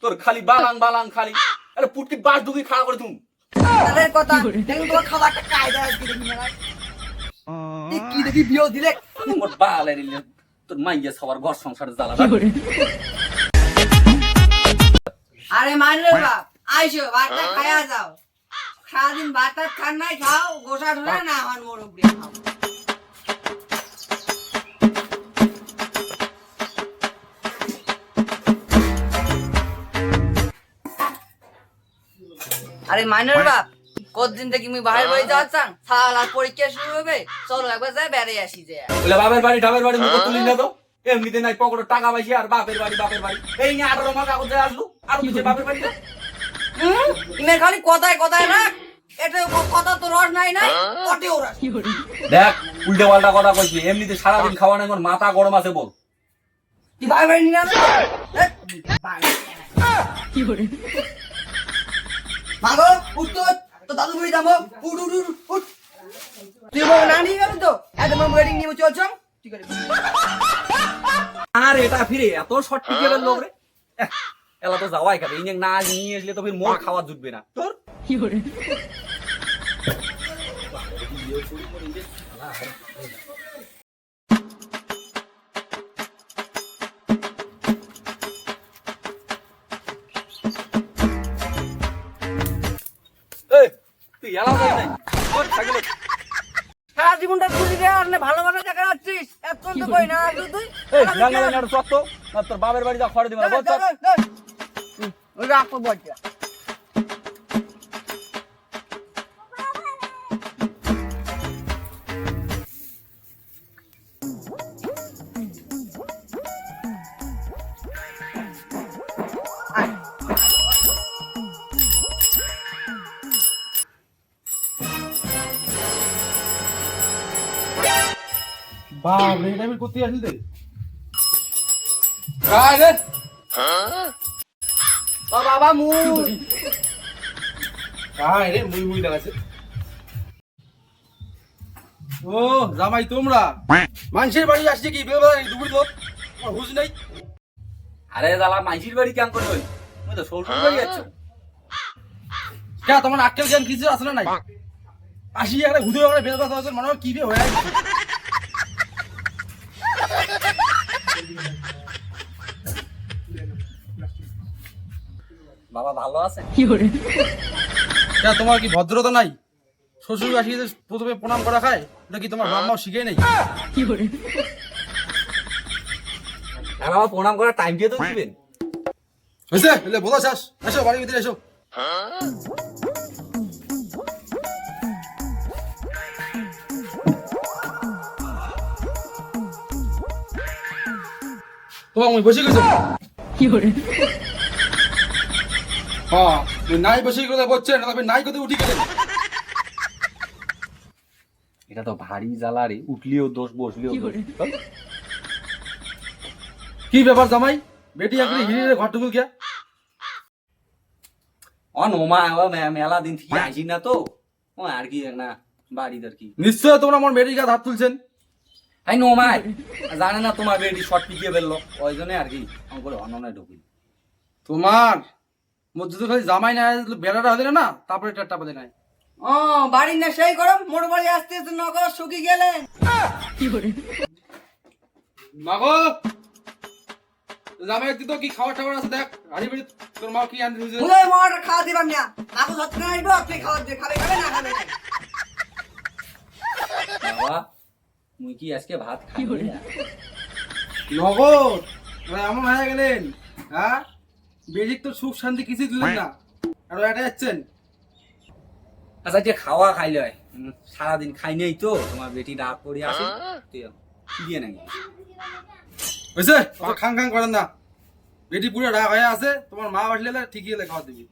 তোর খালি বালাং বালাং খালি আরে পুটকি বাস ঢুকি খাড়া করে তুমি তাদের কথা দেখুন তোমার খাবারটা কায়দা আজকে দেখি না ভাই কি দেখি বিয়ে দিলে মোর বালে নিলে তোর মাইয়া সবার ঘর সংসারে জ্বালা আরে মানলে বাপ আইসো ভাতটা খায়া যাও সারাদিন ভাতটা খান নাই খাও গোসা ধরে না আমার মোর উপরে খাও আরে মাইনের বাপ কতদিন থেকে তুমি বাইরে বাড়ি যাচ্ছেন সালা পরীক্ষা শুরু হবে চলো একবার যাই বেড়ে আসি যে বলে বাপের বাড়ি ঢাবের বাড়ি মুখ তুলি না তো এমনিতে নাই পকেটে টাকা পাইছি আর বাপের বাড়ি এই নিয়ে 18 মাস আগে আসলো আর কিছু বাপের বাড়ি তুমি খালি কথায় কথায় না এটা কথা তো রস নাই না কটি ওরা দেখ উল্টে পাল্টা কথা কইছি এমনিতে সারাদিন খাওয়া নাই মোর মাথা গরম আছে বল কি ভাই ভাই নিয়ে আসো কি করে মাগো উঠতো তো দাদু বাড়ি যাবো উঠ উঠ উঠ উঠ তুই বল না নিয়ে গেলি তো একদম ওয়েডিং নিয়ে চলছ ঠিক আছে আর এটা ফিরে এত শর্ট পিকেবেল লোক রে এলা তো যাওয়াই খাবে ইনে না নিয়ে আসলে তো ফির মোর খাওয়া জুটবে না তোর কি করে এই তুই এলা যাই নাই তোর থাকলে সারা জীবনটা খুশি রে আর ভালোবাসা দেখা যাচ্ছিস এখন তো কই না তুই এই গাঙ্গালা নাড়ু চত্ব না তোর বাবার বাড়ি যা খড় দিবা বল চল ওই রাখো বলটা বাপ রে এটা আমি করতে আসলি রে কাই রে ও বাবা মু কাই রে মুই মুই লাগাছে ও জামাই তোমরা মানুষের বাড়ি আসছে কি বেলা দুপুর লোক আমার হুঁশ নাই আরে দালা মাইজির বাড়ি কেন করে হই মই তো শ্বশুর বাড়ি যাচ্ছ কে তোমার আক্কেল জ্ঞান কিছু আছে না নাই আসি একটা ঘুরে ওখানে বেলা কথা আছে মনে হয় কি বে হয়ে গেছে বাবা ভালো আছে কে তোমার কি ভদ্রতা নাই শ্বশুর আসি প্রথমে প্রণাম করা খায় এটা কি তোমার বাবা শিখে নেই আর বাবা প্রণাম করার টাইম দিয়ে তো দিবেন হয়েছে এলে বোঝা শেষ এসো বাড়ির ভিতরে এসো তোমার মুই বসে গেছো হ্যাঁ তুই নাই বসে গেলে বলছেন তবে নাই কোথায় উঠি গেলেন এটা তো ভারী জ্বালা রে উঠলিও দোষ বসলিও দোষ। চল। কি ব্যাপার জামাই বেটি একদিন হিরে ঘর ঢুকুল গিয়া নোমা মেলা দিন থেকে আসি না তো ও আর কি না বাড়ির আর কি নিশ্চয় তোমরা আমার বেটির গায়ে হাত তুলছেন হাই নোমাই জানে না তোমার বেটি শর্ট পিটিয়ে ফেললো ওই জন্য আর কি আমি করে অননায় ঢুকি তোমার মধ্যে তো খালি জামাই না বেড়াটা হলে না তারপরে টাট্টা পাতে নাই ও বাড়ি না সেই গরম মোর বাড়ি আসতে আসতে নগর শুকি গেলেন মাগো জামাই তুই তো কি খাবার টাবার আছে দেখ হাড়ি বাড়ি তোর মা কি আনতে দিয়েছে মুলে মোর খাওয়া দিবাম না মাগো সত্যি না আইবো তুই খাওয়া দে খাবে খাবে না খাবে না বাবা মুই কি আজকে ভাত খাই না নগদ এমন হয়ে গেলেন হ্যাঁ বেজিক তো সুখ শান্তি কিছুই দিলেন না আর এটা যাচ্ছেন আচ্ছা যে খাওয়া খাইলে হয় সারাদিন খাই নেই তো তোমার বেটি রাত করে আসে তুই কি দিয়ে নাকি বুঝছে খাং খাং করেন না বেটি পুরো রাগ হয়ে আছে তোমার মা আসলে ঠিকই এলে খাওয়া দিবি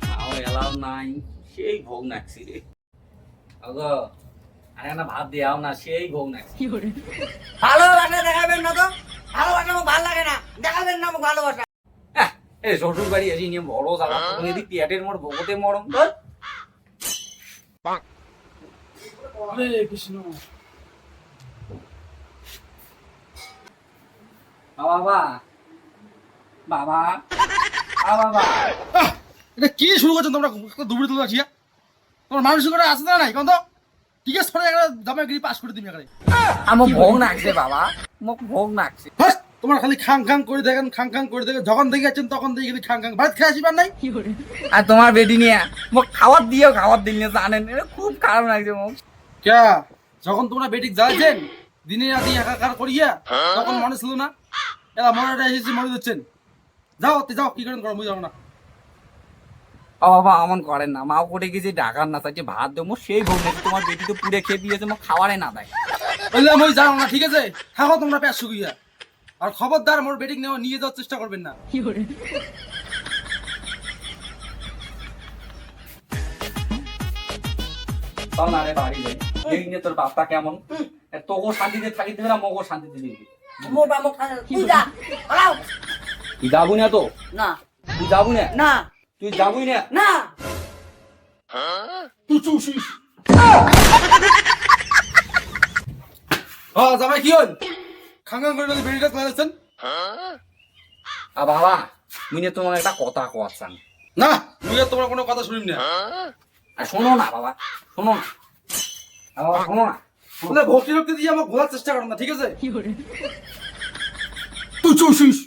খাওয়া এলাও নাই সেই ভোগ নাকছি রে আগো আরে না ভাত দিয়াও না সেই ভোগ নাকছি ভালোবাসা দেখাবেন না তো ভালোবাসা আমার ভালো লাগে না দেখাবেন না আমার ভালোবাসা এই শ্বশুর বাড়ি এসে নিয়ে বড় জ্বালা এদিক পেটের মোড় ভোগতে মরম তোর হরে কৃষ্ণ বাবা বাবা বাবা বাবা আহ, এটা কি শুরু করছেন তোমরা দুপুরে তুলে আসিয়া তোমার মানসিকতা আছে না নাই কত ঠিক আছে সরে একটা জামাইগিরি পাস করে দিবি এখানে আমার ভোগ নাকছে বাবা মোক ভোগ নাকছে বাস তোমার খালি খাং খাং করে দেখেন খাং খাং করে দেখেন যখন দেখে যাচ্ছেন তখন দেখে খালি খাং খাং ভাত খেয়ে আসিবার নাই আর তোমার বেটি নিয়ে মোক খাওয়ার দিও খাওয়ার দিন জানেন এটা খুব খারাপ লাগছে মোক ক্যা যখন তোমরা বেটিক জ্বালাইছেন দিনে রাতে একাকার করিয়া তখন মনে ছিল না এরা মনেটা এসেছে মনে দিচ্ছেন যাও যাও কি করেন করো বুঝাবো না ও বাবা আমন করেন না মাও কোটে গেছে ডাকার না চাইছে ভাত দেবো সেই ভোগ নাকি তোমার বেটি তো পুড়ে খেয়ে দিয়েছে মোক খাওয়ারে না দেয় বললাম ওই যাও না ঠিক আছে থাকো তোমরা পেট শুকিয়া আর খবরদার মোর বেটিক নেওয়া নিয়ে যাওয়ার চেষ্টা করবেন না চল না রে বাড়ি যাই এই নিয়ে তোর বাপটা কেমন তোকে শান্তিতে থাকি দিবে না মগো শান্তিতে দিবি মোর বাবা খায় তুই যা পালাও তুই যাবো না তো না তুই যাবো না না তুই যাবই না না তুই চুষিস জামাই কি হল খাং খাং করে যদি বেটিটা চালাচ্ছেন আর বাবা মুই নিয়ে তোমার একটা কথা কোয়াচ্ছান না মুই আর তোমার কোনো কথা শুনিম না আর শোনো না বাবা শোনো না আর বাবা শোনো না মানে ভক্তি ভক্তি দিয়ে আমাকে ভোলার চেষ্টা করো না ঠিক আছে তুই চুষিস